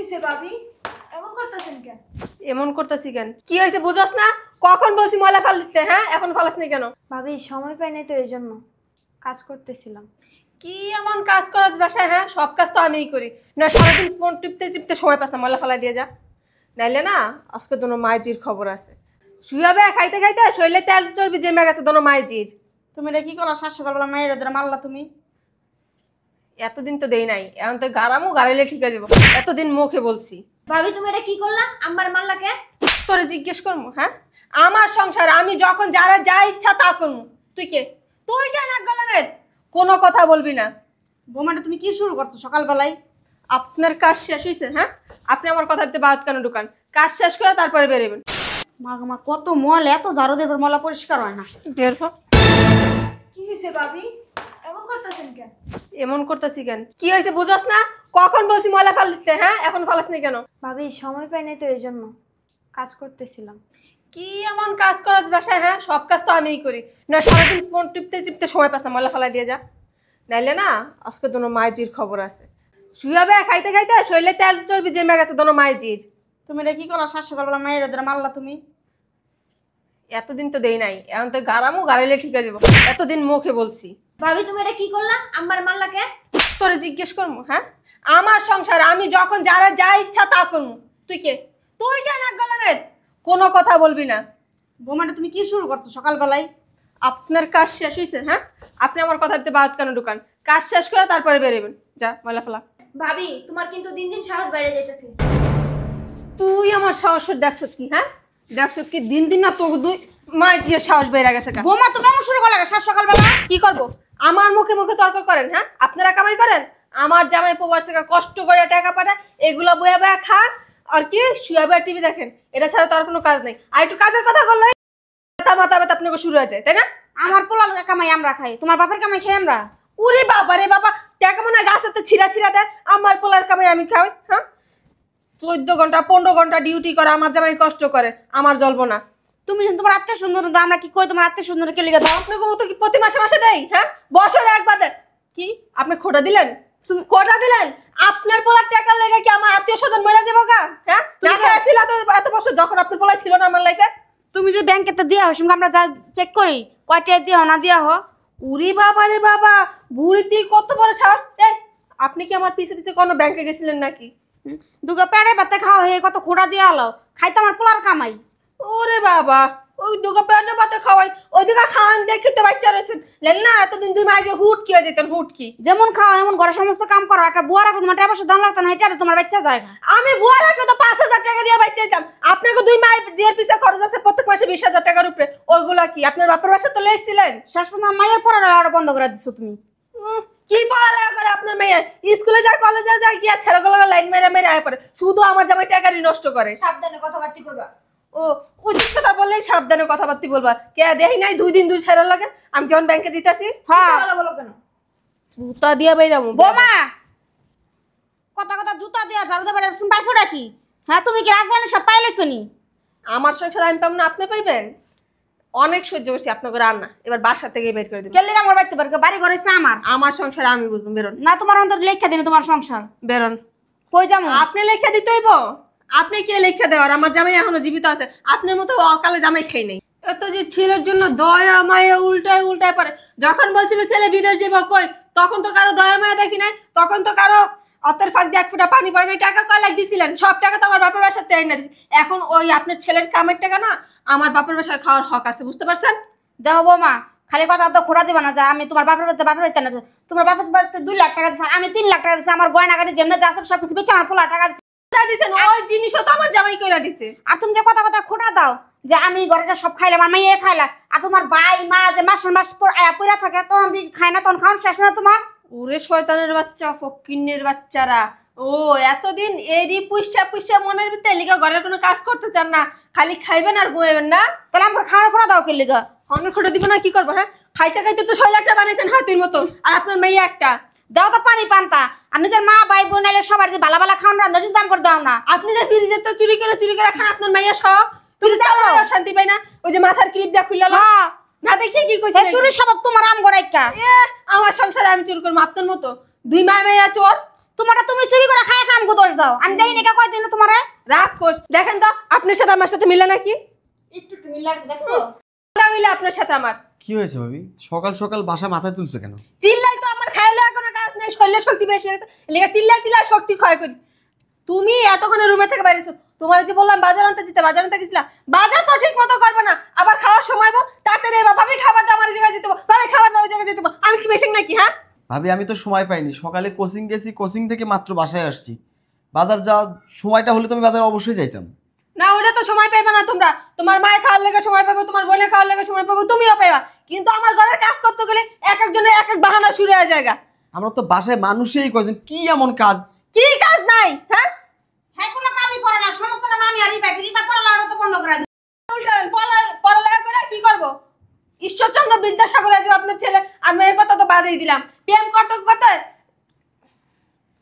হইছে ভাবি? এমন করতেছেন কেন? এমন করতেছি কেন? কি হয়েছে বুঝছস না? কখন বলছি ময়লা ফাল দিতে, হ্যাঁ? এখন ফালাসনি কেন? ভাবি সময় পাই নাই তো এইজন্য কাজ করতেছিলাম। কি এমন কাজ করাস বাসায়, হ্যাঁ? সব কাজ তো আমিই করি। না সারাদিন ফোন টিপতে টিপতে সময় পাস না, ময়লা ফালাই দিয়ে যা। নাইলে না আজকে দোনো মাইজির খবর আছে। শুয়াবে খাইতে খাইতে শরীরে তেল চর্বি জমে গেছে দোনো মাইজির। তুমি এটা কি করো? শ্বাস সকালবেলা মায়ের ধরে মারলা তুমি। এতদিন তো দেই নাই, এখন তো গারামও গাড়াইলে ঠিক আছে। এতদিন মুখে বলছি। ভাবি তুমি এটা কি করলা? আমার মারলা কে? তোরে জিজ্ঞেস করবো, হ্যাঁ? আমার সংসার আমি যখন যারা যা ইচ্ছা তা করবো। তুই কে? তুই কেন এক গলানের? কোনো কথা বলবি না। বোমাটা তুমি কি শুরু করছো সকালবেলায়? আপনার কাজ শেষ হয়েছে, হ্যাঁ? আপনি আমার কথা দিতে বাদ কেন ঢুকান? কাজ শেষ করে তারপরে বেরোবেন। মা গো মা, কত ময়লা, এত ঝাড়ু দিয়ে ময়লা পরিষ্কার হয় না। বের হ। কি হইছে ভাবি? এমন করতেছেন কেন? এমন করতেছি কেন? কি হয়েছে বুঝছস না? কখন বলছি ময়লা ফাল দিতে, হ্যাঁ? এখন ফালাসনি কেন? ভাবি সময় পাই নাই তো এইজন্য কাজ করতেছিলাম। কি এমন কাজ করাস বাসায়, হ্যাঁ? সব কাজ তো আমিই করি। না সারাদিন ফোন টিপতে টিপতে সময় পাস না, ময়লা ফালাই দিয়ে যা। নাইলে না আজকে দোনো মাইজির খবর আছে। শুয়াবে খাইতে খাইতে শরীরে তেল চর্বি জমে গেছে দোনো মাইজির। তুমি এটা কি করো? শ্বাস সকালবেলা মায়ের ধরে মারলা তুমি। এতদিন তো দেই নাই, এখন তো গারামও গাড়াইলে ঠিক আছে। এতদিন মুখে বলছি। ভাবি তুমি এটা কি করলা? আমার মারলা কে? তোরে জিজ্ঞেস করবো, হ্যাঁ? আমার সংসার আমি যখন যারা যা ইচ্ছা তা করবো। তুই কে? তুই কেন এক গলানের? কোনো কথা বলবি না। বোমাটা তুমি কি শুরু করছো সকালবেলায়? আপনার কাজ শেষ হয়েছে, হ্যাঁ? আপনি আমার কথা দিতে বাদ কেন ঢুকান? কাজ শেষ করে তারপরে বেরোবেন। যা ময়লা ফেলা। ভাবি তোমার কিন্তু দিন দিন সাহস বাইরে যাইতেছে। তুই আমার সাহস দেখছ কি, হ্যাঁ? দেখছ কি দিন দিন না তোকে দুই মায়ের যে সাহস বেড়ে গেছে। বোমা তুমি এমন শুরু করলে শ্বাস সকালবেলা? কি করব? আমার মুখে মুখে তর্ক করেন, হ্যাঁ? আপনারা কামাই করেন, আমার জামাই প্রবাস থেকে কষ্ট করে টাকা পাঠায়, এগুলো বয়া বয়া খান আর কি শুয়ে বয়া টিভি দেখেন। এটা ছাড়া তো আর কোনো কাজ নেই। আর একটু কাজের কথা বললে মাথা ব্যথা আপনাকে শুরু হয়ে যায়, তাই না? আমার পোলার কামাই আমরা খাই, তোমার বাপের কামাই খাই আমরা? উরে বাবা রে বাবা, টাকা মনে হয় গাছেতে ছিঁড়া ছিঁড়া দেয়। আমার পোলার কামাই আমি খাই, হ্যাঁ? 14 ঘন্টা 15 ঘন্টা ডিউটি করে আমার জামাই কষ্ট করে, আমার জ্বলবো না। তুমি তোমার আত্মীয় সুন্দর দাও, আমরা কি কই তোমার আত্মীয় সুন্দর কে লিখে দাও? আপনাকে মতো কি প্রতি মাসে মাসে দেয়, হ্যাঁ? বছরে একবার দেয়। কি আপনি খোটা দিলেন? তুমি খোটা দিলেন? আপনার পোলার টাকা লেগে কি আমার আত্মীয় স্বজন মরে যাবো গা, হ্যাঁ? এত বছর যখন আপনার পোলা ছিল না আমার লাইফে। তুমি যদি ব্যাংকে তো দিয়া হোক, আমরা যা চেক করি কয়টা দিয়া না দিয়া হো। উরি বাবা রে বাবা, বুড়িতে কত বড় সাহস! এই আপনি কি আমার পিছে পিছে কোনো ব্যাংকে গেছিলেন নাকি? দুগা পেড়ে ভাতে খাওয়া হয়ে কত খোড়া দিয়া হলো, খাইতে আমার পোলার কামাই। ওরে বাবা, ওই দুগা প্যান্ডে ভাতে খাওয়াই, ওই দিকে খাওয়ান দেখি তো বাচ্চা রয়েছেন। লেন না এতদিন দুই মাঝে হুট কি হয়ে যেতেন, হুট কি। যেমন খাওয়া এমন ঘরের সমস্ত কাম করো, একটা বুয়ার একটা তোমার টাকা পয়সা দাম লাগতো না, এটা তোমার বাচ্চা যায়। আমি বুয়া রাখলে তো 5,000 টাকা দিয়ে বাচ্চা যাম। আপনাকে দুই মাস জিয়ার পিছা খরচ আছে প্রত্যেক মাসে 20,000 টাকার উপরে। ওইগুলা কি আপনার বাপের বাসা তো লেগেছিলেন? শেষ পর্যন্ত মায়ের পড়াটা বন্ধ করে দিচ্ছ তুমি। কি পড়ালেখা করে আপনার মেয়ে? স্কুলে যায়, কলেজে যায়, গিয়া ছেলেগুলো লাইন মেরে মেরে আয় পড়ে, শুধু আমার জামাই টাকারই নষ্ট করে। সাবধানে কথাবার্তা করবা। ও উচিত কথা বললেই সাবধানে কথাবার্তা বলবা। কে দেখি নাই 2 দিন 2 ছেড়ে লাগে আমি যখন ব্যাংকে জিতাছি। হ্যাঁ বলো কেন? জুতা দিয়া বাইরামু বোমা, কথা কথা জুতা দিয়া ঝাড়ু দেবে তুমি পাইছো নাকি? হ্যাঁ তুমি কি রাজধানী সব পাইলেছো নি? আমার সংসার আমি পাবো না, আপনি পাইবেন? অনেক সহ্য করছি আপনাকে রান্না, এবার বাসা থেকে বের করে দিন। কেলে আমার বাড়িতে পারে বাড়ি ঘর হইছে আমার। আমার সংসার আমি বুঝুন, বেরোন। না তোমার অন্তর লেখা দিন তোমার সংসার, বেরোন। কই যাবো? আপনি লেখা দিতে হইব? আপনি কে লেখা দেওয়ার? আমার জামাই এখনো জীবিত আছে, আপনার মতো অকালে জামাই খাই নাই। এত যে ছেলের জন্য দয়া মায়া উল্টায় উল্টায় পারে। যখন বলছিল ছেলে বিদেশ যাবো কই, তখন তো কারো দয়া মায়া দেখি নাই, তখন তো কারো অতের ফাঁক দিয়ে 1 ফোঁটা পানি পড়ে নাই। টাকা কয় লাখ দিছিলেন? সব টাকা তো আমার বাপের বাসাতে আইনা দিছি। এখন ওই আপনার ছেলের কামের টাকা না আমার বাপের বাসায় খাওয়ার হক আছে, বুঝতে পারছেন? দেখো বৌমা, খালি কথা তো খোড়া দিবা না যে আমি তোমার বাপের বাড়িতে না। তোমার বাপের বাড়িতে 2 লাখ টাকা দিচ্ছে, আমি 3 লাখ টাকা দিচ্ছি। আমার গয়না গাড়ি যেমন যা সব কিছু বেচে আমার পোলা টাকা দিচ্ছে। দিছেন ওই জিনিসও তো আমার জামাই কইরা দিছে। আর তুমি যে কথা কথা খোটা দাও যে আমি ঘরেটা সব খাইলাম, আমার মেয়ে খাইলা, আর তোমার ভাই মা যে মাসের মাস পড়া থাকে তখন খায় না, তখন খাওয়ান শেষ না তোমার? ওরে শয়তানের বাচ্চা, ফকিন্নের বাচ্চারা! ও এতদিন এরই পুষ্টা পুষ্টা মনের ভিতরে লিগা ঘরের কোনো কাজ করতে চান না, খালি খাইবেন আর ঘুমাইবেন না। তাহলে আমার খাওয়ার খোড়া দাও কে লিগা? অনেক খোটা দিব না, কি করবো? হ্যাঁ খাইতে খাইতে তো 6 লাখ টাকা বানাইছেন হাতির মতো, আর আপনার মেয়ে একটা। দাও তো পানি পান্তা, আর নিজের মা ভাই বোন এলে সবার যে বালা বালা খাওয়ান রান্না দাম করে দাও না। আপনি যে ফ্রিজে তো চুরি করে খান, আপনার মেয়ে সব তুমি শান্তি পাই না। ওই যে মাথার ক্লিপ যা খুললো না দেখি কি কইছে, চুরি স্বভাব তোমার আম গড়াইকা। আমার সংসারে আমি চুরি করবো আপনার মতো? 2 মায় মেয়ে চোর, তোমারটা তুমি চুরি করে খায় কাম আমাকে দোষ দাও। আমি দেইনি কে কয়দিন তোমারে? রাগ কোষ দেখেন তো আপনার সাথে আমার সাথে মিলে নাকি? একটু মিল লাগছে দেখছো? না মিলে আপনার সাথে আমার। কি হয়েছে ভাবি? সকাল সকাল বাসা মাথায় তুলছো কেন? চিল্লাই তো আমার খাইলে কোনো কাজ নেই, শরীরে শক্তি বেশি হয়েছে লেগে চিল্লা শক্তি ক্ষয় করি। তুমি এতক্ষণে রুমে থেকে বাইরেছো, তোমার যে বললাম বাজার আনতে যেতে, বাজার আনতে গেছিলাম, বাজার তো ঠিক মতো করবে না, আবার খাওয়ার সময় তাড়াতাড়ি ভাবি খাবারটা আমার জায়গায় যেতে ভাবি খাবারটা ওই জায়গায় যেতে আমি কি বেশি নাকি? হ্যাঁ ভাবি আমি তো সময় পাইনি, সকালে কোচিং গেছি, কোচিং থেকে মাত্র বাসায় আসছি। বাজার যাওয়ার সময়টা হলে তুমি বাজার অবশ্যই যাইতাম। না ওটা তো সময় পাইবে না তোমরা, তোমার মায়ের খাওয়ার লেগে সময় পাবে, তোমার বোনের খাওয়ার লেগে সময় পাবে, তুমিও পাইবা, কিন্তু আমার ঘরের কাজ করতে গেলে এক একজনের এক এক বাহানা শুরু হয়ে যায়। আমরা তো বাসায় মানুষই কয়জন, কি এমন কাজ? কি কাজ নাই? হ্যাঁ হ্যাঁ কোনো কামই করে না, সমস্ত কাম আমি আর রিপা রিপা পড়ালেখা তো বন্ধ করে দিই। পড়ালেখা করে কি করবো? ঈশ্বরচন্দ্র বিদ্যাসাগর আছে আপনার ছেলে, আর মেয়ের কথা তো বাদই দিলাম, প্রেম করতে করতে।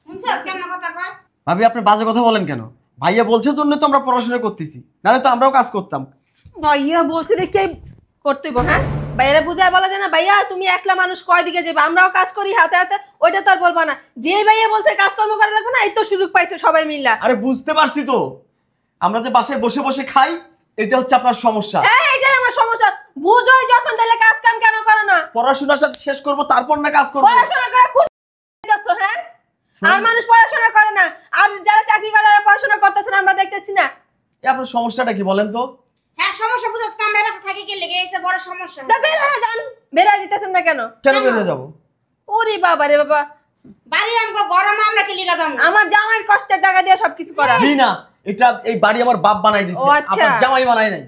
শুনছস কেমন কথা কয়? ভাবি আপনি বাজে কথা বলেন কেন? ভাইয়া বলছে জন্য তো আমরা পড়াশোনা করতেছি, নাহলে তো আমরাও কাজ করতাম। ভাইয়া বলছে দেখে করতেইব। হ্যাঁ ভাইয়ারা বুঝায় বলা যায় না, ভাইয়া তুমি একলা মানুষ কয় দিকে যাবে, আমরাও কাজ করি হাতে হাতে, ওইটা তো আর বলবা না। যে ভাইয়া বলছে কাজকর্ম করা লাগবে না, এই তো সুযোগ পাইছে সবাই মিল্লা। আরে বুঝতে পারছি তো, আমরা যে বাসায় বসে বসে খাই, এটা হচ্ছে আপনার সমস্যা। হ্যাঁ এটাই আমার সমস্যা। বুঝোই যখন তাহলে কাজ কাম কেন করো না? পড়াশোনা শেষ করব তারপর না কাজ করব। পড়াশোনা করে কোন যাচ্ছ? হ্যাঁ আর মানুষ পড়াশোনা করে না, আর যারা চাকরি করে তারা পড়াশোনা করতেছে না, আমরা দেখতেছি না। এই আপনার সমস্যাটা কি বলেন তো? হ্যাঁ সমস্যা বুঝছস না, আমরা বাসা থাকি কি লেগে এসে বড় সমস্যা। তা বের হয়ে যান, বের হয়ে যেতেছেন না কেন? কেন বের হয়ে যাবো? ওরে বাবা রে বাবা, বাড়ি আমগো গরমে আমরা কি লিগা যাবো? আমার জামাইয়ের কষ্টের টাকা দিয়ে সবকিছু করা। জি না, এটা এই বাড়ি আমার বাপ বানাই দিছে, ও আচ্ছা। আপনার জামাই বানাই নাই।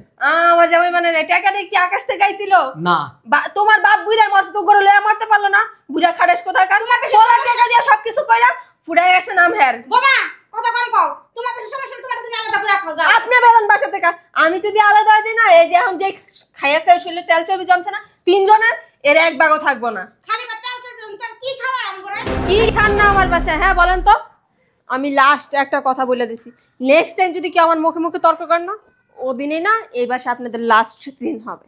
আমার জামাই মানে না, টাকা দিয়ে কি আকাশ থেকে আইছিল? না তোমার বাপ বুইড়া মরছে, তো গরু লয়ে মরতে পারলো না? বুইড়া খাড়াস কোথায় কাজ? তোমার কাছে টাকা দিয়ে সবকিছু কইরা ফুড়াই গেছে নাম হের। বোমা কত কম কও, তোমার কাছে সমস্যা তোমার তুমি আলাদা করে রাখো যাও। আপনি বেরোন বাসা থেকে। আমি যদি আলাদা হয়ে যাই না, এই যে এখন যে খাইয়া খাইয়া শরীরে তেল চর্বি জমছে না, তিনজনের এর এক ভাগও থাকবো না। খালি কথা তেল চর্বি কি খাওয়া আমগরে? কি খান না আমার বাসায়? হ্যাঁ বলেন তো। আমি লাস্ট একটা কথা বলে দিছি, নেক্সট টাইম যদি কেউ আমার মুখে মুখে তর্ক করেন না, ওদিনই না এই বাসায় আপনাদের লাস্ট দিন হবে।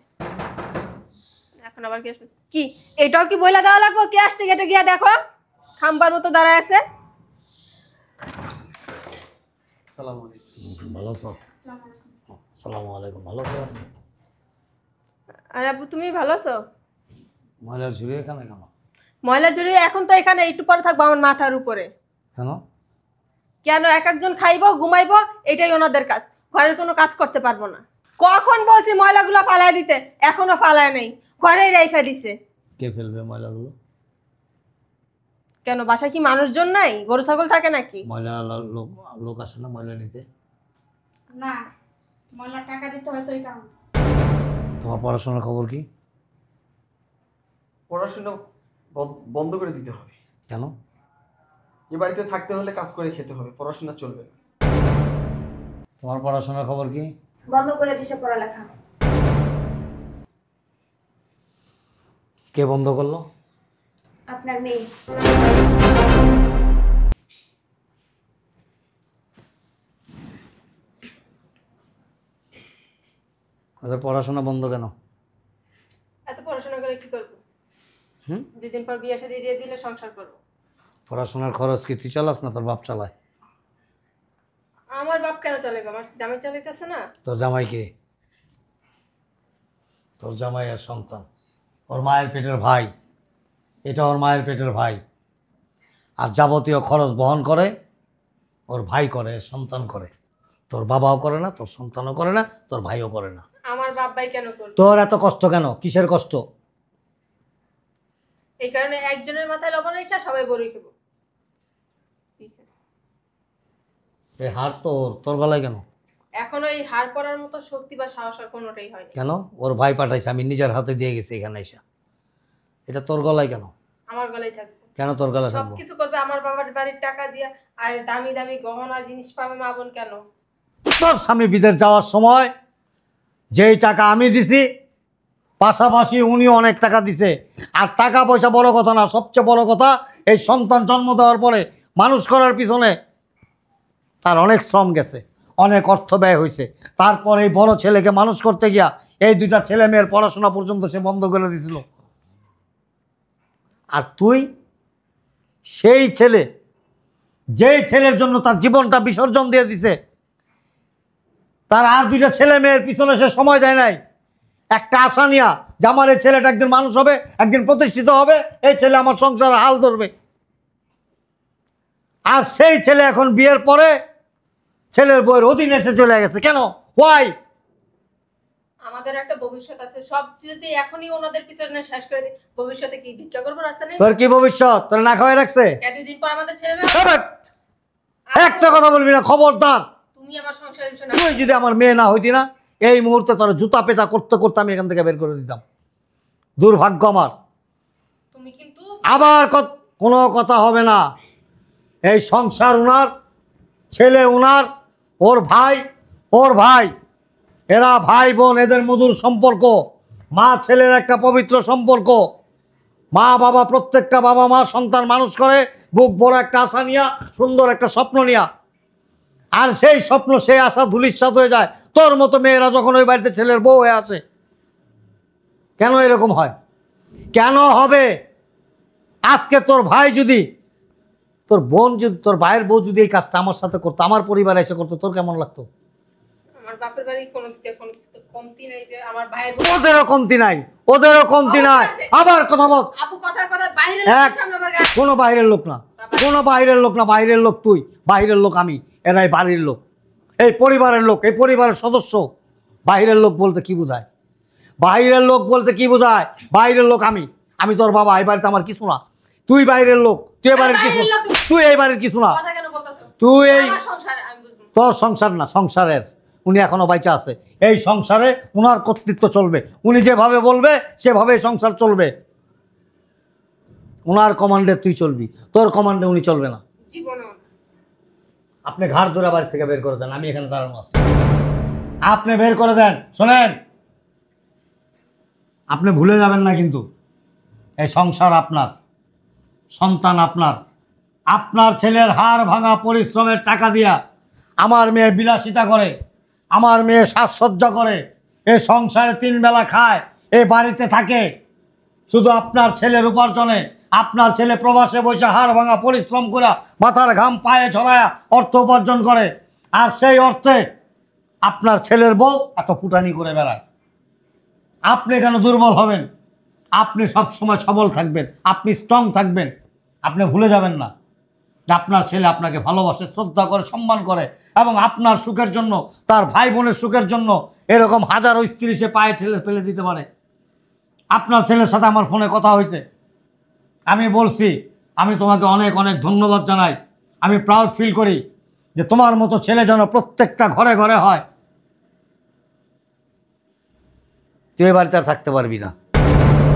এখন আবার কি আসবে? কি এটাও কি বইলা দেওয়া লাগবে? কে আসছে গেটে গিয়া দেখো, খাম্বার মতো দাঁড়ায় আছে। আসসালামু আলাইকুম। ভালো আছো? আসসালামু আলাইকুম। ভালো আছো? আর আব্বু তুমি ভালো আছো? ময়লার ঝুড়ি এখানে কেন? ময়লা জড়িয়ে এখন তো এখানে, একটু পরে থাকবো আমার মাথার উপরে। কেন? কেন? এক একজন খাইবো ঘুমাইবো, এটাই ওনাদের কাজ, ঘরের কোনো কাজ করতে পারবো না। কখন বলছি ময়লাগুলো ফালায় দিতে, এখনো ফালায় নাই, ঘরেই রেখে দিছে। কে ফেলবে ময়লাগুলো? কেন বাসায় কি মানুষজন নাই? গরু ছাগল থাকে নাকি? ময়লা লোক আসে না ময়লা নিতে? না ময়লা টাকা দিতে হয় তো এই কারণে। তোমার পড়াশোনার খবর কি? পড়াশোনা বন্ধ করে দিতে হবে। কেন? এই বাড়িতে থাকতে হলে কাজ করে খেতে হবে, পড়াশোনা চলবে না। তোমার পড়াশোনার খবর কি? বন্ধ করে দিছে পড়ালেখা। কে বন্ধ করলো? আপনার মেয়ে। ওদের পড়াশোনা বন্ধ কেন? এত পড়াশোনা করে কি করবো? হুম? 2 দিন পর বিয়ে শাদী দিয়ে দিলে সংসার করবো। পড়াশোনার খরচ কি তুই চালাস না তোর বাপ চালায়? আমার বাপ কেন চালাবে? আমার জামাই চালাইতেছে না। তোর জামাই কে? তোর জামাই আর সন্তান, ওর মায়ের পেটের ভাই, এটা ওর মায়ের পেটের ভাই, আর যাবতীয় খরচ বহন করে ওর ভাই করে, সন্তান করে। তোর বাবাও করে না, তোর সন্তানও করে না, তোর ভাইও করে না। আমার বাপ ভাই কেন করবে? তোর এত কষ্ট কেন? কিসের কষ্ট? এই কারণে একজনের মাথায় লবণ রেখে সবাই বড়ই খাবো। এই হার তোর গলায় কেন? এখনো এই হার পড়ার মতো শক্তি বা সাহস আর কোনোটাই হয়নি। কেন? ওর ভাই পাঠাইছে, আমি নিজের হাতে দিয়ে গেছি এখানে এসে। এটা তোর গলায় কেন? আমার গলায় থাকবে। কেন তোর গলায় থাকবো? সবকিছু করবে আমার বাবার বাড়ির টাকা দিয়া, আর দামি দামি গহনা জিনিস পাবে মা বোন কেন? তোর স্বামী বিদেশ যাওয়ার সময় যেই টাকা আমি দিছি, পাশাপাশি উনি অনেক টাকা দিছে। আর টাকা পয়সা বড় কথা না, সবচেয়ে বড় কথা এই সন্তান জন্ম দেওয়ার পরে মানুষ করার পিছনে তার অনেক শ্রম গেছে, অনেক অর্থ ব্যয় হয়েছে। তারপর এই বড় ছেলেকে মানুষ করতে গিয়া এই 2টা ছেলে মেয়ের পড়াশোনা পর্যন্ত সে বন্ধ করে দিছিল। আর তুই সেই ছেলে যেই ছেলের জন্য তার জীবনটা বিসর্জন দিয়ে দিছে, তার আর দুইটা ছেলে মেয়ের পিছনে সে সময় দেয় নাই। একটা আশা নিয়া যে আমার এই ছেলেটা একদিন মানুষ হবে, একদিন প্রতিষ্ঠিত হবে, এই ছেলে আমার সংসারে হাল ধরবে। আর সেই ছেলে এখন বিয়ের পরে ছেলের বউয়ের অধীনে এসে চলে গেছে। কেন? হোয়াই? আমাদের একটা ভবিষ্যৎ আছে, সব যদি এখনই ওনাদের পিছনে শেষ করে দিই, ভবিষ্যতে কি ভিক্ষা করবো রাস্তা নেই? তোর কি ভবিষ্যৎ? তোর না খাওয়াই রাখছে? দুদিন পর আমাদের ছেলে মেয়ে এবার একটা কথা বলবি না, খবরদার। তুমি আমার সংসারের বিষয় না। তুই যদি আমার মেয়ে না হইতি না, এই মুহূর্তে তোর জুতা পেটা করতে করতে আমি এখান থেকে বের করে দিতাম। দুর্ভাগ্য আমার। তুমি কিন্তু আবার কোনো কথা হবে না। এই সংসার উনার, ছেলে উনার, ওর ভাই, এরা ভাই বোন, এদের মধুর সম্পর্ক, মা ছেলের একটা পবিত্র সম্পর্ক। মা বাবা, প্রত্যেকটা বাবা মা সন্তান মানুষ করে বুক বড় একটা আশা নিয়া, সুন্দর একটা স্বপ্ন নিয়া। আর সেই স্বপ্ন, সেই আশা ধূলিসাৎ হয়ে যায় তোর মতো মেয়েরা যখন ওই বাড়িতে ছেলের বউ হয়ে আছে। কেন এরকম হয়? কেন হবে? আজকে তোর ভাই যদি, তোর বোন যদি, তোর ভাইয়ের বউ যদি এই কাজটা আমার সাথে করতো, আমার পরিবারে এসে করতো, তোর কেমন লাগতো? আমার বাপের বাড়ি কোনো কিছু তো কমতি নাই যে আমার ভাই ওদেরও কমতি নাই, ওদেরও কমতি নাই। আবার কথা বল। আপু কথা বাইরে এক সামনে আমার কোনো বাইরের লোক না, কোনো বাইরের লোক না। বাইরের লোক তুই, বাইরের লোক আমি। এরাই বাড়ির লোক, এই পরিবারের লোক, এই পরিবারের সদস্য। বাইরের লোক বলতে কি বোঝায়? বাইরের লোক বলতে কি বোঝায়? বাইরের লোক আমি তোর বাবা। এই বাড়িতে আমার কিছু না। তুই বাইরের লোক, তুই এই বাড়ির কিছু, তুই এই বাড়ির কিছু না। কথা কেন বলতাছো? তুই এই আমার সংসারে আমি বুঝবো। তোর সংসার না, সংসারের। উনি এখনো বাইচা আছে। এই সংসারে উনার কর্তৃত্ব চলবে। উনি যেভাবে বলবে সেভাবে সংসার চলবে। উনার কমান্ডে তুই চলবি, তোর কমান্ডে উনি চলবে না। জীবনও আপনি ঘাড় ধরে বাড়ি থেকে বের করে দেন, আমি এখানে দাঁড়ানো আছি। আপনি বের করে দেন। শোনেন, আপনি ভুলে যাবেন না কিন্তু এই সংসার আপনার, সন্তান আপনার। আপনার ছেলের হাড় ভাঙা পরিশ্রমের টাকা দিয়া আমার মেয়ে বিলাসিতা করে, আমার মেয়ে সাজসজ্জা করে, এই সংসারে 3 বেলা খায়, এই বাড়িতে থাকে শুধু আপনার ছেলের উপার্জনে। আপনার ছেলে প্রবাসে বসে হাড় ভাঙা পরিশ্রম করে মাথার ঘাম পায়ে ছড়ায়া অর্থ উপার্জন করে। আর সেই অর্থে আপনার ছেলের বউ এত ফুটানি করে বেড়ায়। আপনি কেন দুর্বল হবেন? আপনি সবসময় সবল থাকবেন, আপনি স্ট্রং থাকবেন। আপনি ভুলে যাবেন না যে আপনার ছেলে আপনাকে ভালোবাসে, শ্রদ্ধা করে, সম্মান করে, এবং আপনার সুখের জন্য, তার ভাই বোনের সুখের জন্য এরকম হাজারো স্ত্রী সে পায়ে ঠেলে ফেলে দিতে পারে। আপনার ছেলের সাথে আমার ফোনে কথা হয়েছে, আমি বলছি আমি তোমাকে অনেক অনেক ধন্যবাদ জানাই। আমি প্রাউড ফিল করি যে তোমার মতো ছেলে যেন প্রত্যেকটা ঘরে ঘরে হয়। তুই এ বাড়িতে আর থাকতে পারবি না।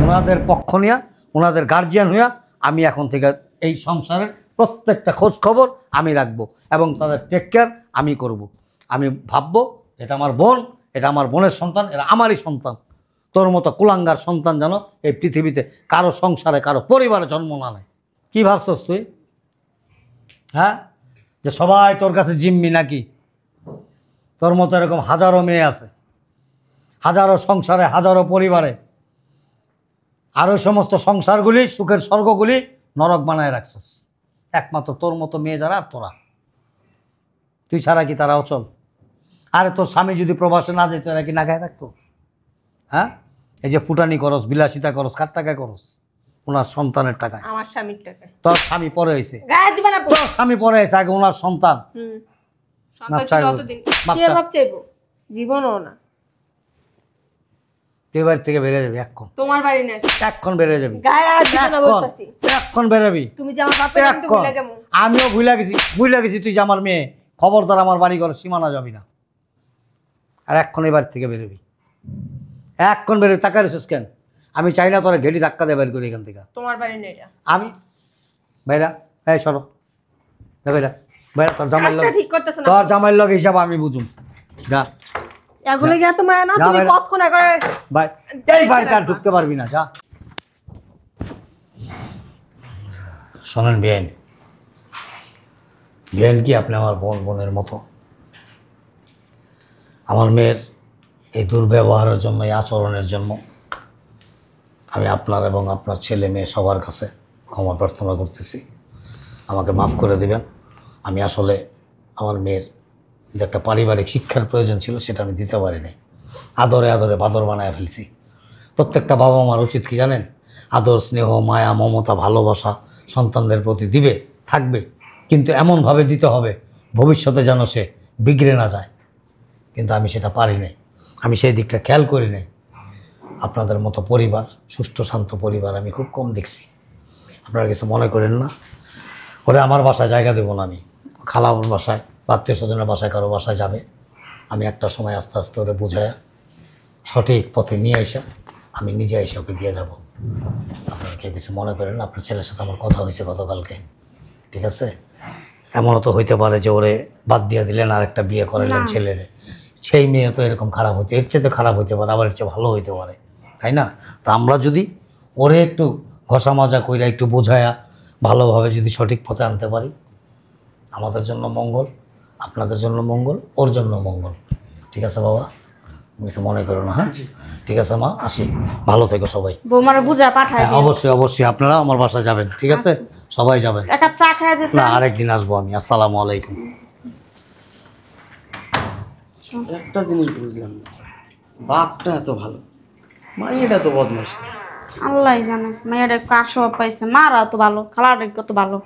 ওনাদের পক্ষ নিয়ে, ওনাদের গার্জিয়ান হইয়া আমি এখন থেকে এই সংসারের প্রত্যেকটা খোঁজ খবর আমি রাখবো এবং তাদের টেক কেয়ার আমি করব। আমি ভাববো এটা আমার বোন, এটা আমার বোনের সন্তান, এরা আমারই সন্তান। তোর মতো কুলাঙ্গার সন্তান যেন এই পৃথিবীতে কারো সংসারে, কারো পরিবারে জন্ম না নেয়। কী ভাবছস তুই? হ্যাঁ, যে সবাই তোর কাছে জিম্মি নাকি? তোর মতো এরকম হাজারো মেয়ে আছে, হাজারো সংসারে, হাজারো পরিবারে। আর ওই সমস্ত সংসারগুলি, সুখের স্বর্গগুলি নরক বানায় রাখছস। একমাত্র তোর মতো মেয়ে যারা, আর তোরা, তুই ছাড়া কি তারা অচল? আরে তোর স্বামী যদি প্রবাসে না যেত, এরা কি না গায়ে রাখতো? হ্যাঁ, এই যে ফুটানি করস, বিলাসিতা করস, কার টাকায় করস? ওনার সন্তানের টাকায়। আমার স্বামীর টাকা। তোর স্বামী পরে হয়েছে, গায়ে দিবা না। তোর স্বামী পরে হয়েছে, আগে ওনার সন্তান। সন্তান ছিল অতদিন। কে ভাব চাইবো? জীবনও না। তুই বাড়ি থেকে বেরিয়ে যাবি এক্ষণ। তোমার বাড়ি না, এক্ষণ বেরিয়ে যাবি, গায়ে আর দিবা না বলতাছি। এক্ষণ বেরোবি। তুমি যে আমার বাপের বাড়ি তো ভুলে যাবো। আমিও ভুলে গেছি তুই যে আমার মেয়ে। খবরদার আমার বাড়ি ঘর সীমানা যাবি না। আর এক্ষণ এই বাড়ি থেকে বেরোবি, এক্ষণ বেরোবি। টাকা রেছিস কেন? আমি চাই না তোরা ঘেটি ধাক্কা দিয়ে বের করি এখান থেকে। তোমার বাড়ি নেই এটা। আমি ভাইরা, এই সরো ভাইরা, ভাইরা, তোর জামাইয়ের কাজটা লগে, ঠিক করতেছ না। তোর জামাইয়ের লগে হিসাব আমি বুঝুম। যা এগুলো কি এত মায়া না? যা তুমি বাইরে। কতক্ষণ করে ভাই, এই বাড়িতে আর ঢুকতে পারবি না, যা। শোনেন বিয়েন, বিয়েন কি আপনি আমার বোনের মতো? আমার মেয়ের এই দুর্ব্যবহারের জন্য, এই আচরণের জন্য আমি আপনার এবং আপনার ছেলে মেয়ে সবার কাছে ক্ষমা প্রার্থনা করতেছি। আমাকে মাফ করে দিবেন। আমি আসলে আমার মেয়ের যে একটা পারিবারিক শিক্ষার প্রয়োজন ছিল সেটা আমি দিতে পারিনি। আদরে আদরে বাদর বানায় ফেলছি। প্রত্যেকটা বাবা মার উচিত কি জানেন? আদর, স্নেহ, মায়া, মমতা, ভালোবাসা সন্তানদের প্রতি দিবে, থাকবে, কিন্তু এমনভাবে দিতে হবে ভবিষ্যতে যেন সে বিগড়ে না যায়। কিন্তু আমি সেটা পারি নাই, আমি সেই দিকটা খেয়াল করি নাই। আপনাদের মতো পরিবার, সুষ্ঠু শান্ত পরিবার আমি খুব কম দেখছি। আপনারা কিছু মনে করেন না। ওরে আমার বাসায় জায়গা দেবো না আমি। খালার বাসায় বা আত্মীয় স্বজনের বাসায় কারো বাসায় যাবে, আমি একটা সময় আস্তে আস্তে ওরে বুঝায়া সঠিক পথে নিয়ে আসা আমি নিজে এসে ওকে দিয়ে যাব। আপনারা কেউ কিছু মনে করেন না। আপনার ছেলের সাথে আমার কথা হয়েছে গতকালকে, ঠিক আছে? এমনও তো হইতে পারে যে ওরে বাদ দিয়ে দিলেন আর একটা বিয়ে করালেন ছেলেরে, সেই মেয়ে তো এরকম খারাপ হইতে, এর চেয়ে তো খারাপ হইতে পারে, আবার এর চেয়ে ভালো হইতে পারে, তাই না? তো আমরা যদি ওরে একটু ঘষা মাজা কইরা একটু বোঝায়া ভালোভাবে যদি সঠিক পথে আনতে পারি, আমাদের জন্য মঙ্গল, আপনাদের জন্য মঙ্গল, ওর জন্য মঙ্গল। ঠিক আছে বাবা, কিছু মনে করো না। হ্যাঁ ঠিক আছে মা, আসি, ভালো থেকো সবাই। বৌমারে বুঝা পাঠায় হ্যাঁ, অবশ্যই অবশ্যই আপনারা আমার বাসায় যাবেন, ঠিক আছে? সবাই যাবেন। এক কাপ চা খাওয়া যেত। না, আরেকদিন আসবো আমি। আসসালামু আলাইকুম। একটা জিনিস বুঝলাম না, বাপটা এত ভালো, মাইয়াটা তো বদমাইশ। আল্লাহ জানে, মেয়েটা কাশো পাইছে, মারা তো ভালো, খালাটা কত ভালো।